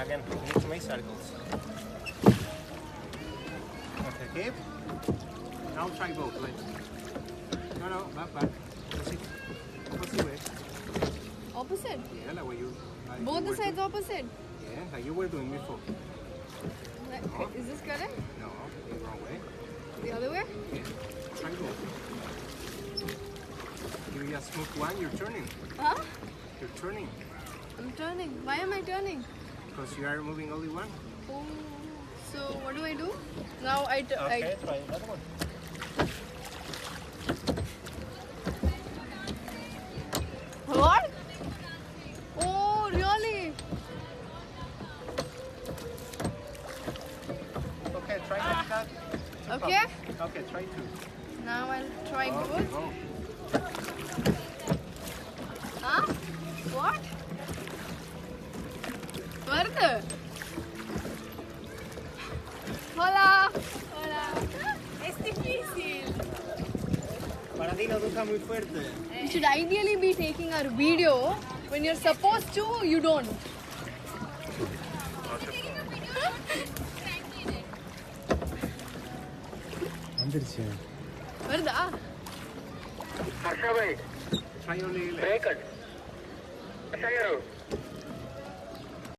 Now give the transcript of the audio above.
Again, you need to make circles. Okay, keep. Now try both. Wait. No, back. Opposite way. Opposite? Yeah, like what you... Both the sides opposite? Yeah, like you were doing before. No. Is this correct? No, the wrong way. The other way? Yeah. Try both. You just move one, you're turning. Huh? You're turning. I'm turning. Why am I turning? Because you are moving only one. Oh, so what do I do? Now Okay, try another one. What? Oh, really? Okay, try like that. Okay. Okay, try two. Now I'll try Okay, both. go. Huh? What? Further? Hola. Hola. Es difícil. Para ti no toca muy fuerte. You should ideally be taking our video. When you're supposed to, you don't. Varda? Try only legs.